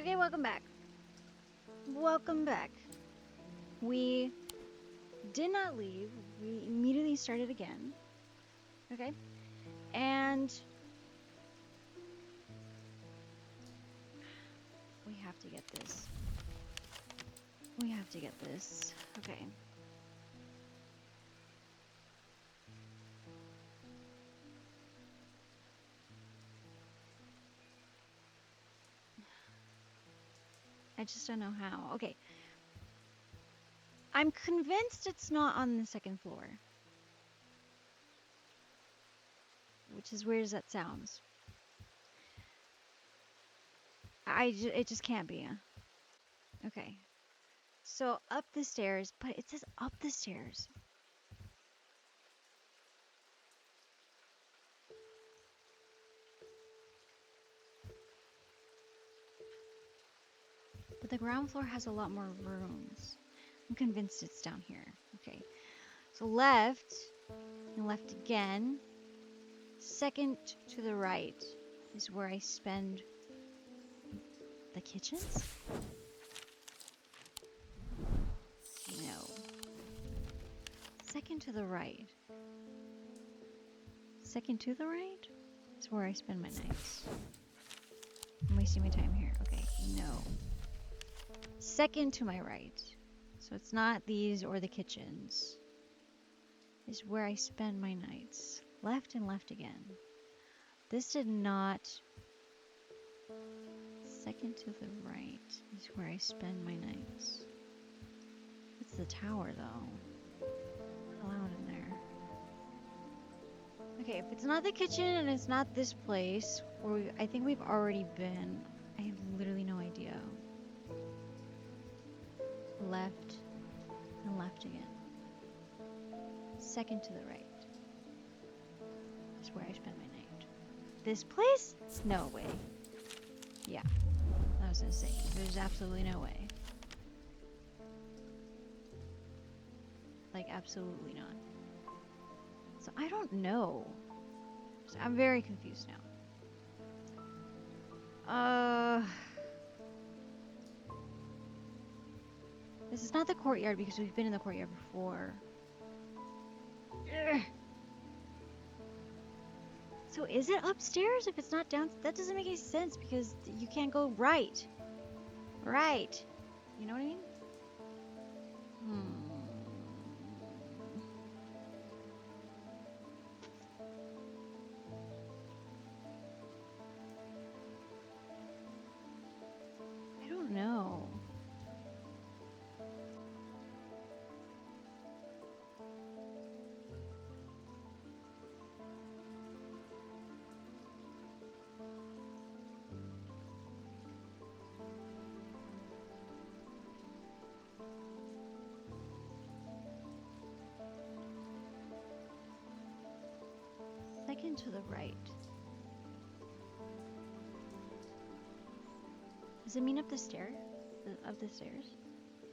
Okay, welcome back. Welcome back. We did not leave. We immediately started again. Okay? And we have to get this. We have to get this. Okay. I just don't know how. Okay. I'm convinced it's not on the second floor. Which is weird as that sounds. It just can't be. Okay. So up the stairs, but it says up the stairs. But the ground floor has a lot more rooms. I'm convinced it's down here. Okay. So left, and left again. Second to the right is where I spend the kitchens? No. Second to the right. Second to the right is where I spend my nights. I'm wasting my time here. Okay, no. Second to my right. So it's not these or the kitchens. Is where I spend my nights. Left and left again. This did not. Second to the right is where I spend my nights. It's the tower though. Not allowed in there. Okay, if it's not the kitchen and it's not this place, where I think we've already been, I have literally no idea. Left and left again. Second to the right is where I spend my night. This place? No way. Yeah, I was gonna say, there's absolutely no way. Like, absolutely not. So I don't know. So I'm very confused now. This is not the courtyard because we've been in the courtyard before. Ugh. So is it upstairs if it's not down? That doesn't make any sense because you can't go right. Right. You know what I mean? I don't know. Second to the right. Does it mean up the stair? Up the stairs?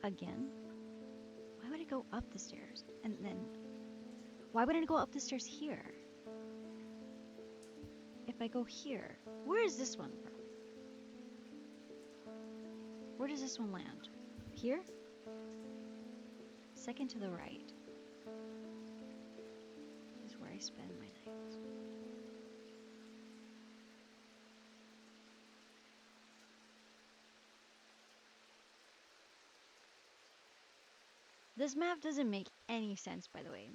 Again? Why would it go up the stairs? And then, why wouldn't it go up the stairs here? If I go here, where is this one from? Where does this one land? Here? Second to the right is where I spend my nights. This map doesn't make any sense, by the way.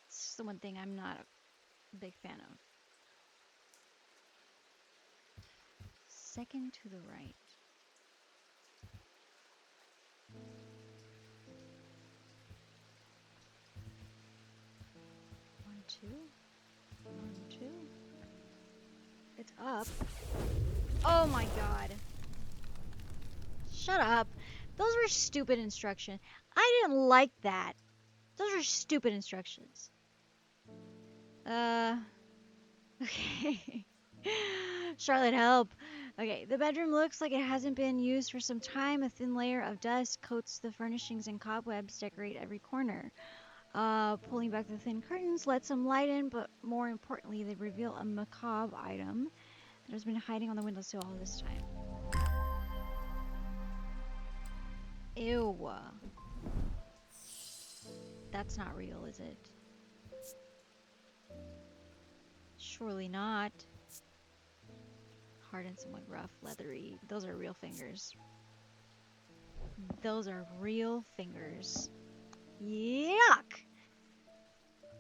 It's just the one thing I'm not a big fan of. Second to the right. One, two. One, two. It's up. Oh my god. Shut up. Those were stupid instructions. I didn't like that. Those are stupid instructions. Okay. Charlotte, help. Okay, the bedroom looks like it hasn't been used for some time. A thin layer of dust coats the furnishings and cobwebs decorate every corner. Pulling back the thin curtains let some light in, but more importantly, they reveal a macabre item that has been hiding on the windowsill all this time. Ew. That's not real, is it? Surely not. Hard and somewhat rough, leathery. Those are real fingers. Those are real fingers. Yuck!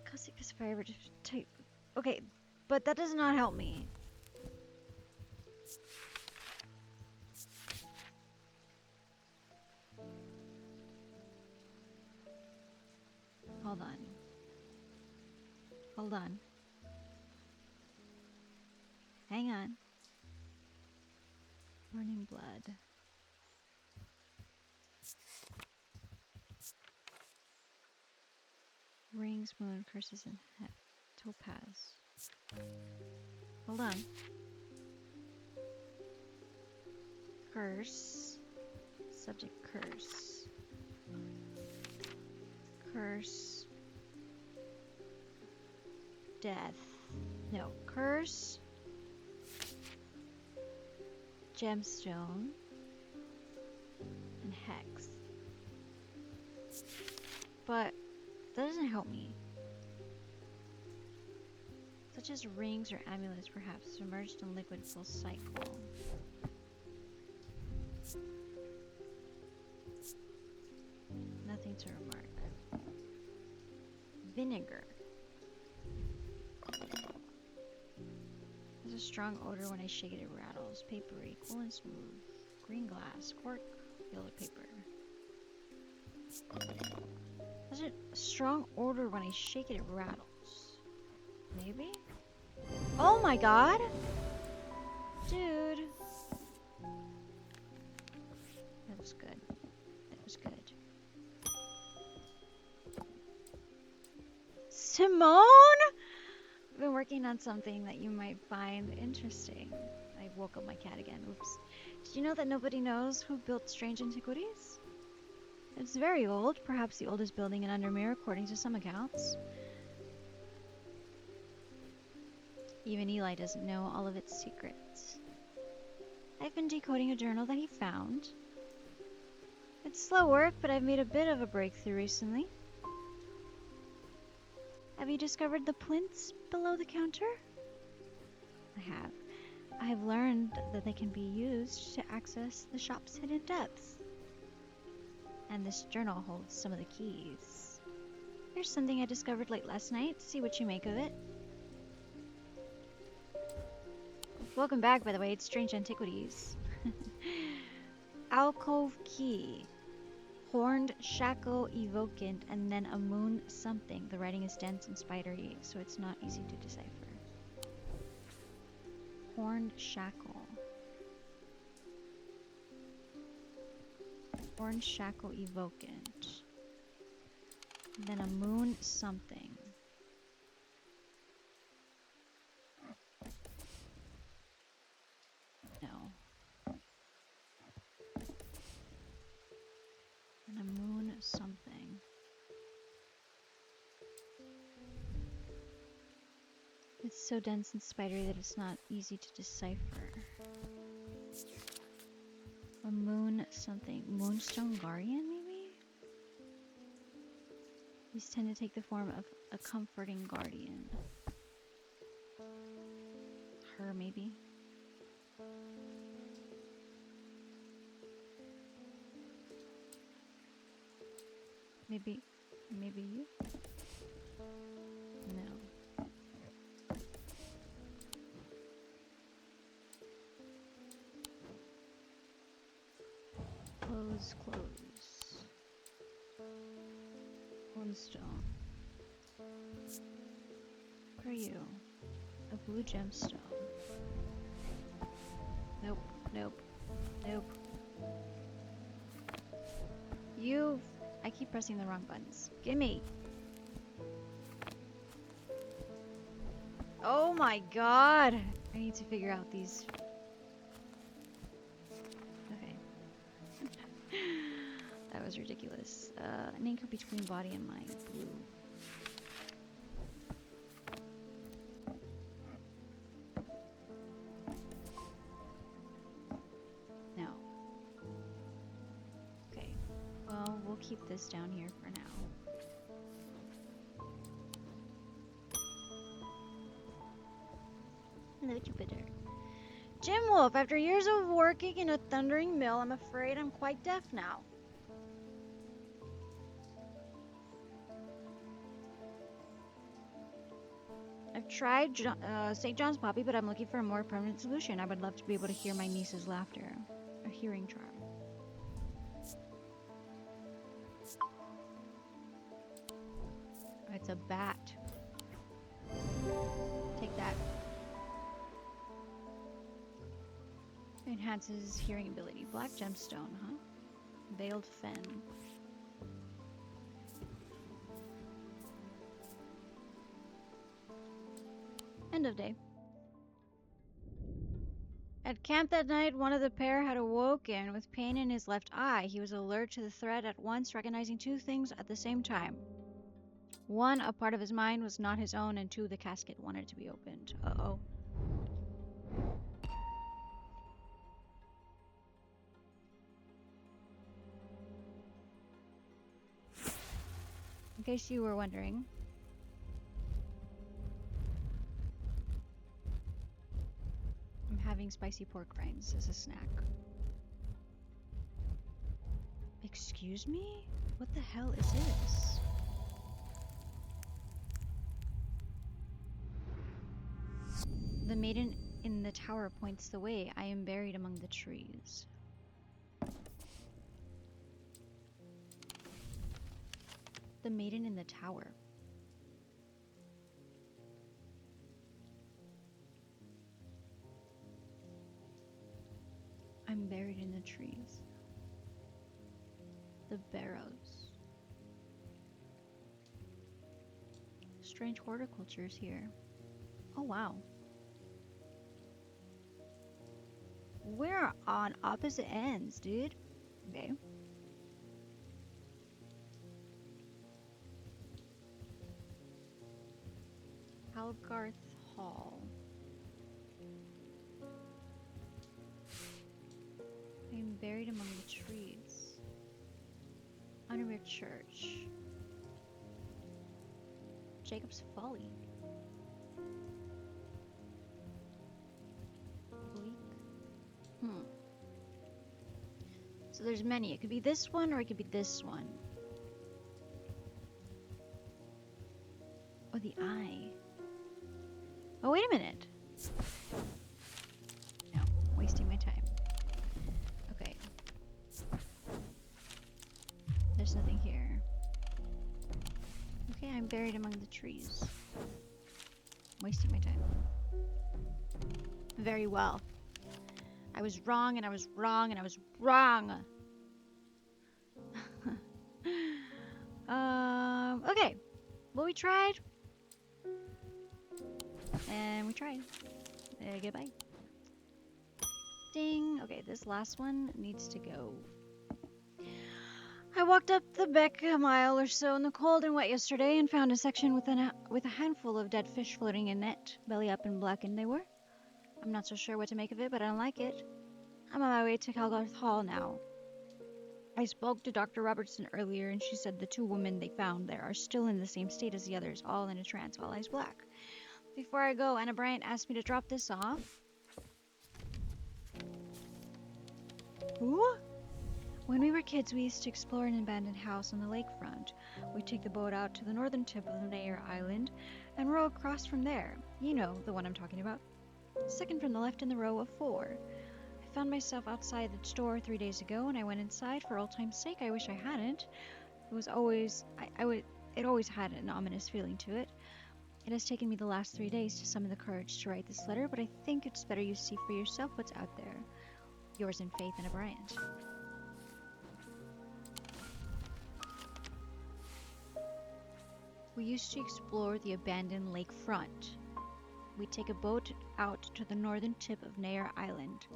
Caustic as fiber type. Okay, but that does not help me. Hold on. Hold on. Hang on. Burning blood. Rings, moon, curses, and topaz. Hold on. Curse. Subject curse. Curse. Death. No. Curse. Gemstone. And hex. But that doesn't help me. Such as rings or amulets, perhaps, submerged in liquid full cycle. Nothing to remark. Vinegar. There's a strong odor when I shake it, it rattles. Papery, cool and smooth. Green glass, cork, yellow paper. There's a strong odor when I shake it, it rattles. Maybe? Oh my god! Dude. That was good. That was good. Simone? I've been working on something that you might find interesting. I woke up my cat again. Oops. Did you know that nobody knows who built Strange Antiquities? It's very old, perhaps the oldest building in Undermere according to some accounts. Even Eli doesn't know all of its secrets. I've been decoding a journal that he found. It's slow work, but I've made a bit of a breakthrough recently. Have you discovered the plinths below the counter? I have. I have learned that they can be used to access the shop's hidden depths. And this journal holds some of the keys. Here's something I discovered late last night. See what you make of it. Welcome back, by the way. It's Strange Antiquities. Alcove key. Horned shackle evocant, and then a moon something. The writing is dense and spidery, so it's not easy to decipher. Horned shackle. Horned shackle evocant. And then a moon something. No. And a moon something. It's so dense and spidery that it's not easy to decipher. A moon something. Moonstone Guardian, maybe? These tend to take the form of a comforting guardian. Her, maybe? Maybe you? No. Close. Moonstone. What are you? A blue gemstone. Nope. I keep pressing the wrong buttons. Gimme! Oh my god! I need to figure out these. Okay. That was ridiculous. An anchor between body and mind. Blue. No. Okay. keep this down here for now. Hello, Jupiter. Jim Wolf, after years of working in a thundering mill, I'm afraid I'm quite deaf now. I've tried St. John's Poppy, but I'm looking for a more permanent solution. I would love to be able to hear my niece's laughter. A hearing charm. It's a bat. Take that. Enhances hearing ability. Black gemstone, huh? Veiled fen. End of day. At camp that night, one of the pair had awoken with pain in his left eye. He was alert to the threat at once, recognizing two things at the same time. One, a part of his mind was not his own, and two, the casket wanted to be opened. Uh-oh. In case you were wondering, I'm having spicy pork rinds as a snack. Excuse me? What the hell is this? The maiden in the tower points the way. I am buried among the trees. The maiden in the tower. I'm buried in the trees. The barrows. Strange horticulture is here. Oh wow. We're on opposite ends, dude. Okay. Halgarth Hall. I am buried among the trees. Unreared church. Jacob's Folly. Bleak. So there's many. It could be this one or it could be this one. Oh, the eye. Oh, wait a minute. No, wasting my time. Okay. There's nothing here. Okay, I'm buried among the trees. Wasting my time. Very well. I was wrong and I was wrong and I was wrong. Okay. Well, we tried. And we tried. Goodbye. Ding. Okay, this last one needs to go. I walked up the beck a mile or so in the cold and wet yesterday and found a section with a handful of dead fish floating in it. Belly up and blackened they were. I'm not so sure what to make of it, but I don't like it. I'm on my way to Halgarth Hall now. I spoke to Dr. Robertson earlier, and she said the two women they found there are still in the same state as the others, all in a trance while eyes black. Before I go, Anna Bryant asked me to drop this off. Who? When we were kids, we used to explore an abandoned house on the lakefront. We'd take the boat out to the northern tip of Nair Island and row across from there. You know, the one I'm talking about. Second from the left in the row of 4. I found myself outside the store 3 days ago, and I went inside for old time's sake. I wish I hadn't. It was always, it always had an ominous feeling to it. It has taken me the last 3 days to summon the courage to write this letter, but I think it's better you see for yourself what's out there. Yours in faith, Anna Bryant. We used to explore the abandoned lakefront. We'd take a boat out to the northern tip of Nair Island.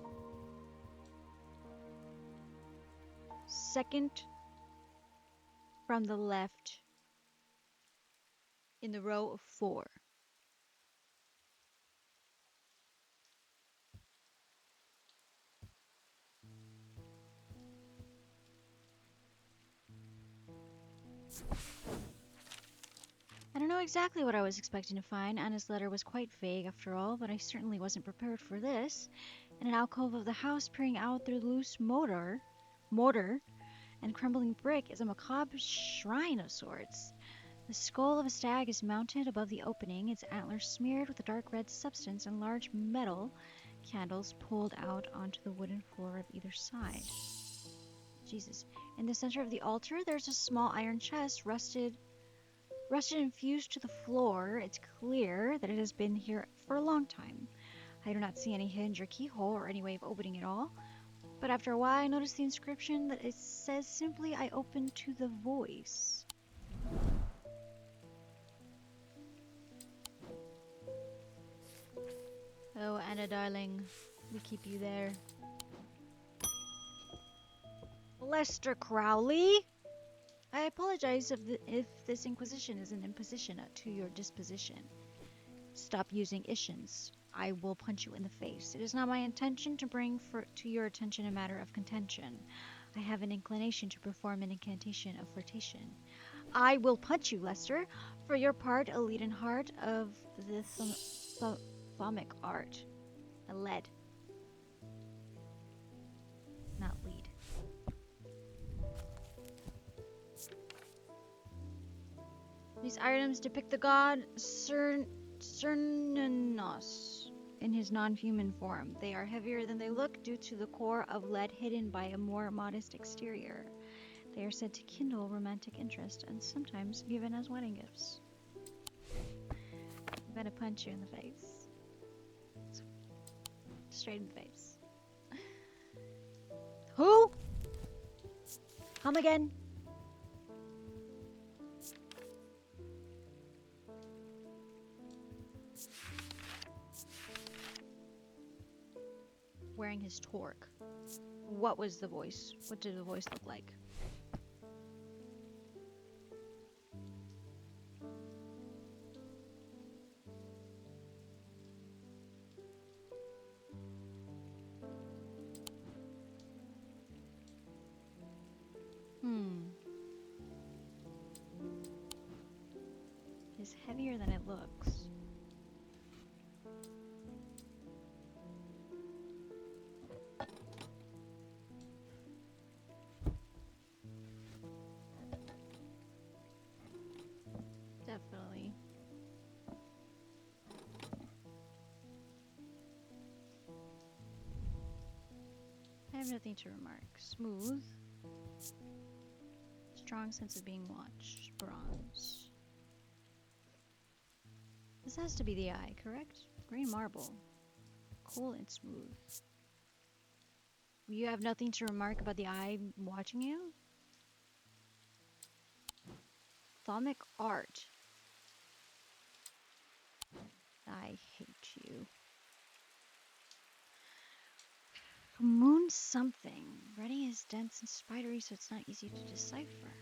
Second from the left in the row of 4. I don't know exactly what I was expecting to find. Anna's letter was quite vague after all, but I certainly wasn't prepared for this. In an alcove of the house, peering out through the loose mortar and crumbling brick, is a macabre shrine of sorts. The skull of a stag is mounted above the opening, its antlers smeared with a dark red substance, and large metal candles pulled out onto the wooden floor of either side. Jesus. In the center of the altar, there's a small iron chest rusted and fused to the floor. It's clear that it has been here for a long time. I do not see any hinge or keyhole or any way of opening it all. But after a while, I notice the inscription that it says simply, "I open to the voice." Oh, Anna, darling, we keep you there. Lester Crowley? I apologize if this inquisition is an imposition to your disposition. Stop using issues. I will punch you in the face. It is not my intention to bring to your attention a matter of contention. I have an inclination to perform an incantation of flirtation. I will punch you, Lester. For your part, a leaden heart of the Thaumic art. A lead. Not lead. These items depict the god Cernunnos in his non-human form. They are heavier than they look due to the core of lead hidden by a more modest exterior. They are said to kindle romantic interest and sometimes given as wedding gifts. I'm gonna punch you in the face. Straight in the face. Who? Come again. Wearing his torque. What was the voice? What did the voice look like? It's heavier than it looks. Definitely. I have nothing to remark. Smooth. Strong sense of being watched. Bronze. This has to be the eye, correct? Green marble. Cool and smooth. You have nothing to remark about the eye watching you? Thaumic art. I hate you. Moon something. Writing is dense and spidery, so it's not easy to decipher.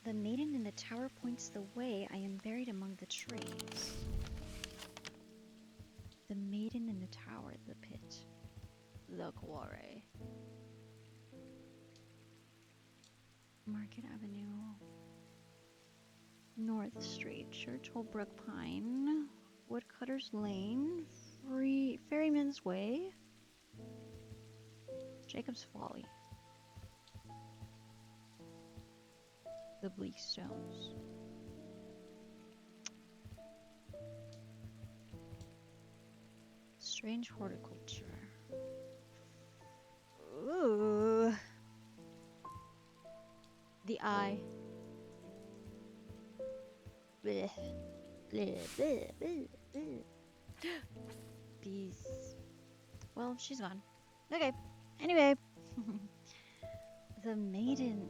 The maiden in the tower points the way. I am buried among the trees. The maiden in the tower, the pit. The quarry. Market Avenue. North Street. Church Holbrook Pine. Woodcutter's Lane. Ferryman's Way. Jacob's Folly. The Bleak Stones. Strange Horticulture. Ooh. The Eye. Blech. Blech, blech, blech, blech. Peace. Well, she's gone. Okay. Anyway. The maiden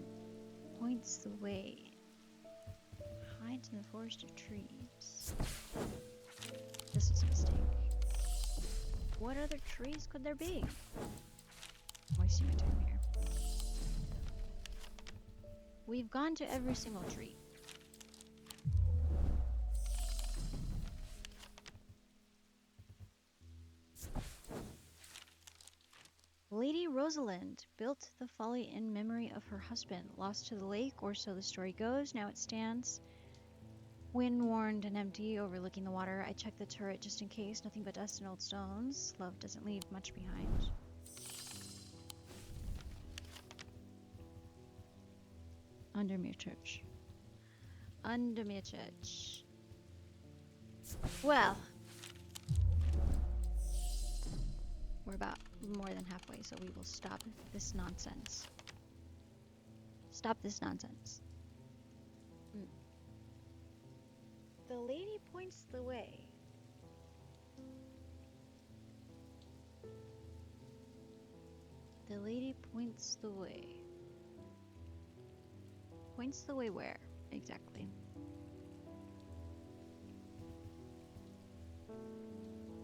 points the way. Hides in the forest of trees. This is a mistake. What other trees could there be? I'm wasting my time here. We've gone to every single tree. Lady Rosalind built the folly in memory of her husband, lost to the lake, or so the story goes. Now it stands, wind-worn and empty, overlooking the water. I checked the turret just in case. Nothing but dust and old stones. Love doesn't leave much behind. Undermere Church. Undermere Church. Well, we're about more than halfway, so we will stop this nonsense. Stop this nonsense. The lady points the way. The lady points the way. Points the way where, exactly?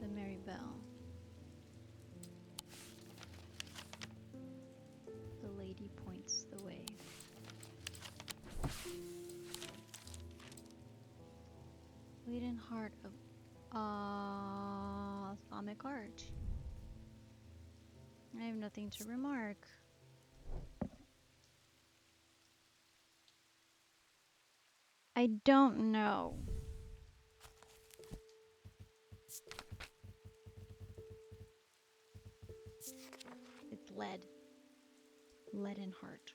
The Merry Bell. The lady points the way. Leaden heart of Atomic Art. I have nothing to remark. I don't know. It's lead. Leaden heart.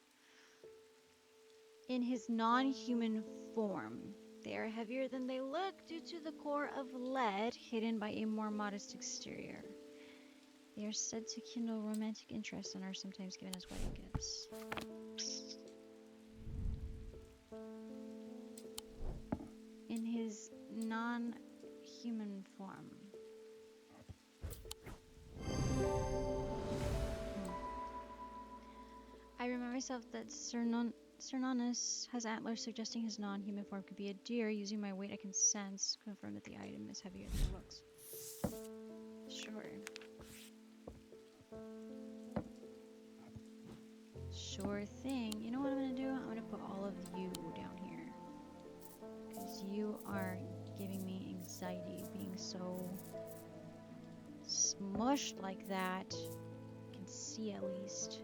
In his non-human form, they are heavier than they look due to the core of lead hidden by a more modest exterior. They are said to kindle romantic interest and are sometimes given as wedding gifts. In his non-human form. I remind myself that Cernunnos has antlers, suggesting his non-human form could be a deer. Using my weight, I can confirm that the item is heavier than it looks. Sure. Sure thing. You know what I'm gonna do? I'm gonna put all of you down here. Because you are giving me anxiety, being so smushed like that. I can see at least.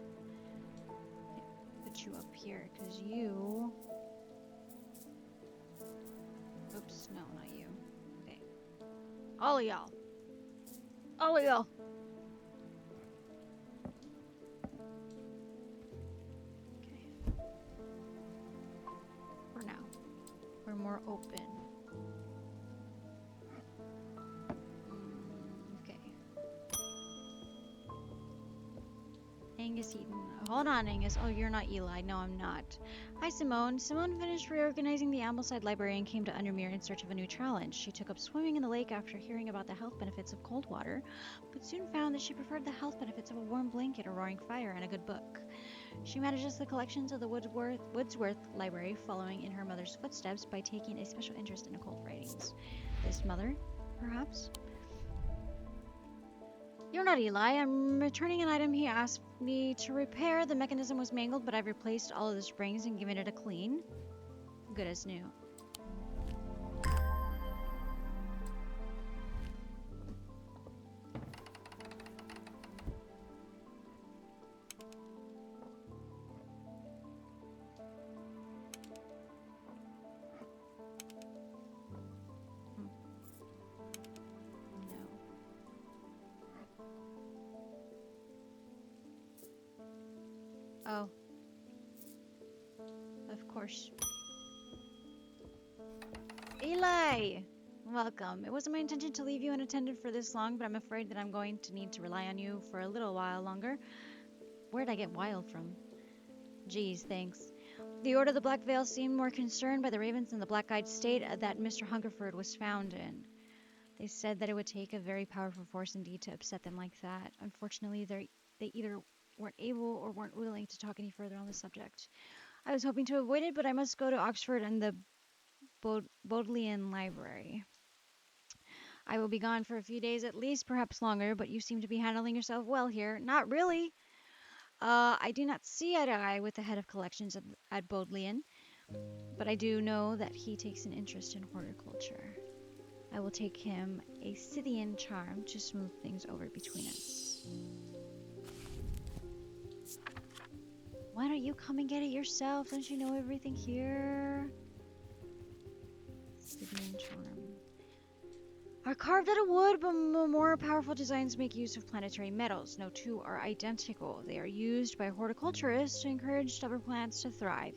Put you up here, because you... Oops, no, not you. Okay. All of y'all. All of y'all. We're more open. Okay. Angus Eaton. Hold on, Angus. Oh, you're not Eli. No, I'm not. Hi, Simone. Simone finished reorganizing the Ambleside Library and came to Undermere in search of a new challenge. She took up swimming in the lake after hearing about the health benefits of cold water, but soon found that she preferred the health benefits of a warm blanket, a roaring fire, and a good book. She manages the collections of the Woodsworth Library, following in her mother's footsteps by taking a special interest in occult writings. This mother, perhaps? You're not Eli. I'm returning an item he asked me to repair. The mechanism was mangled, but I've replaced all of the springs and given it a clean. Good as new. Oh. Of course. Eli! Welcome. It wasn't my intention to leave you unattended for this long, but I'm afraid that I'm going to need to rely on you for a little while longer. Where'd I get wild from? Geez, thanks. The Order of the Black Veil seemed more concerned by the ravens than the black-eyed state that Mr. Hungerford was found in. They said that it would take a very powerful force indeed to upset them like that. Unfortunately, they either weren't able or weren't willing to talk any further on the subject. I was hoping to avoid it, but I must go to Oxford and the Bodleian Library. I will be gone for a few days at least, perhaps longer, but you seem to be handling yourself well here. Not really. I do not see eye to eye with the head of collections at Bodleian, but I do know that he takes an interest in horticulture. I will take him a Scythian charm to smooth things over between us. don't you come and get it yourself? Don't you know everything here? Obsidian charm. Are carved out of wood, but more powerful designs make use of planetary metals. No two are identical. They are used by horticulturists to encourage stubborn plants to thrive.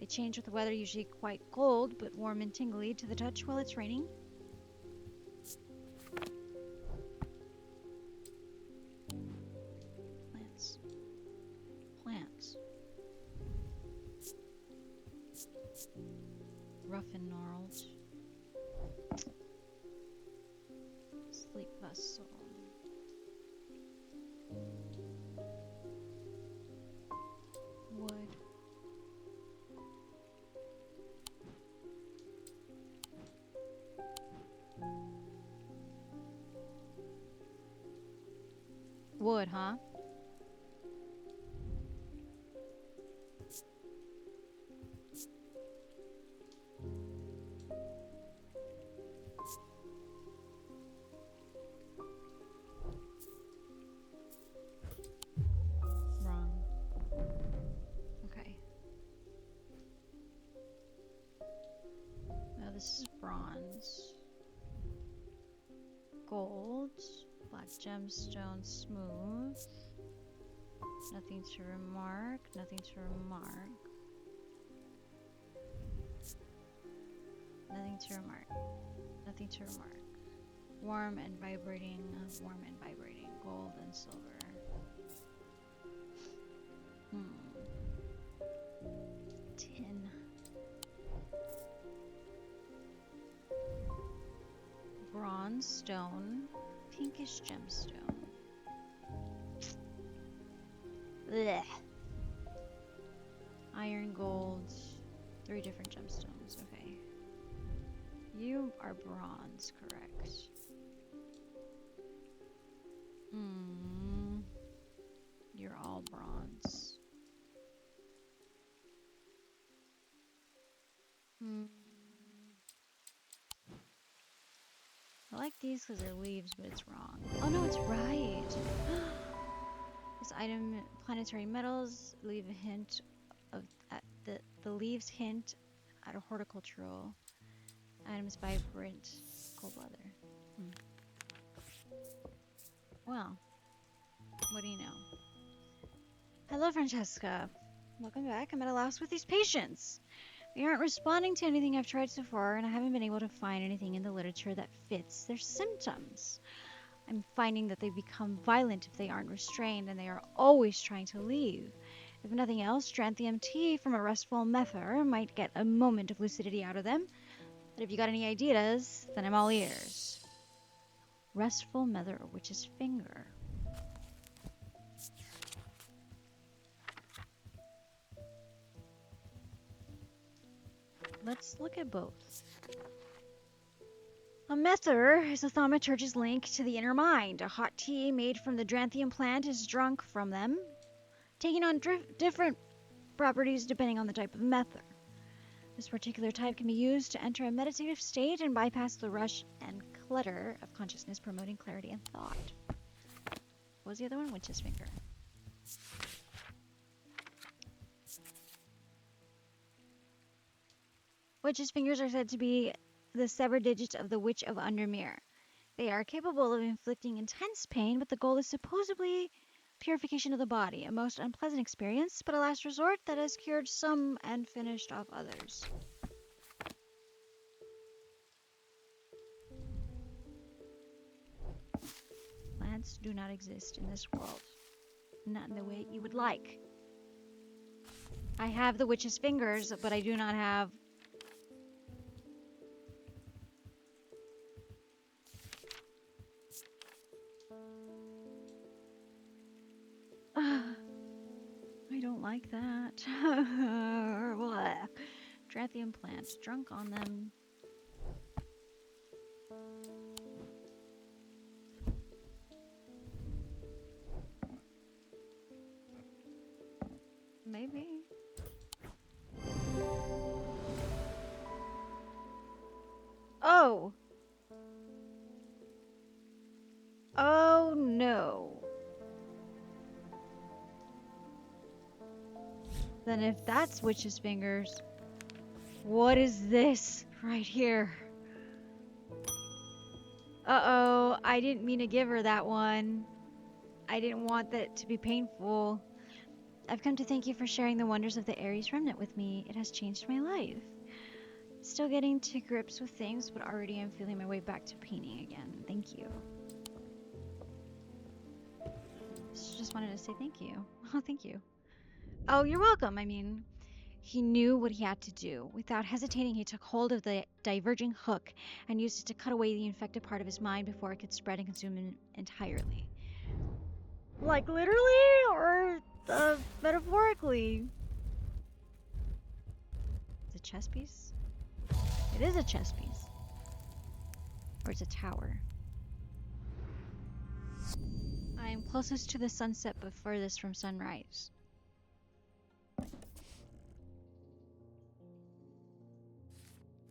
They change with the weather, usually quite cold, but warm and tingly to the touch while it's raining. Plants. Plants. Rough and gnarled. Sleep vessel. Wood. Wood, huh? Wrong. Okay. Now this is bronze. Gold. Black gemstone, smooth. Nothing to remark. Nothing to remark. Nothing to remark. Nothing to remark. Warm and vibrating. Warm and vibrating. Gold and silver. Tin. Bronze, stone, pinkish gemstone. Blech. Iron, gold, 3 different gemstones. Okay. You are bronze, correct? You're all bronze. I like these because they're leaves, but it's wrong. Oh no, it's right. This item, planetary metals, leave a hint of the leaves hint at a horticultural items vibrant cold weather. Well, what do you know? Hello, Francesca. Welcome back. I'm at a loss with these patients. They aren't responding to anything I've tried so far, and I haven't been able to find anything in the literature that fits their symptoms. I'm finding that they become violent if they aren't restrained, and they are always trying to leave. If nothing else, Stranthium tea from a restful mether might get a moment of lucidity out of them. But if you got any ideas, then I'm all ears. Restful mether or witch's finger. Let's look at both. A mether is a thaumaturge's link to the inner mind. A hot tea made from the Dranthium plant is drunk from them, taking on different properties depending on the type of mether. This particular type can be used to enter a meditative state and bypass the rush and clutter of consciousness, promoting clarity and thought. What was the other one? Witch's finger. Witch's fingers are said to be the severed digits of the Witch of Undermere. They are capable of inflicting intense pain, but the goal is supposedly purification of the body, a most unpleasant experience, but a last resort that has cured some and finished off others. Plants do not exist in this world. Not in the way you would like. I have the witch's fingers, but I do not have... I don't like that. Dranthium plants, drunk on them. Maybe. Oh! Oh no. Then if that's witch's fingers, what is this right here? Uh-oh, I didn't mean to give her that one. I didn't want that to be painful. I've come to thank you for sharing the wonders of the Aries remnant with me. It has changed my life. Still getting to grips with things, but already I'm feeling my way back to painting again. Thank you. Just wanted to say thank you. Oh, thank you. Oh, you're welcome. I mean, he knew what he had to do. Without hesitating, he took hold of the diverging hook and used it to cut away the infected part of his mind before it could spread and consume him entirely. Like literally or metaphorically? It's a chess piece? It is a chess piece. Or it's a tower. I am closest to the sunset but furthest from sunrise.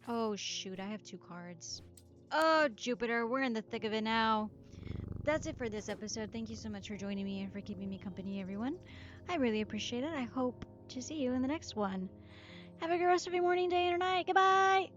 Oh shoot, I have 2 cards. Oh, Jupiter, we're in the thick of it now. That's it for this episode. Thank you so much for joining me and for keeping me company, everyone. I really appreciate it. I hope to see you in the next one. Have a good rest of your morning, day, or night. Goodbye!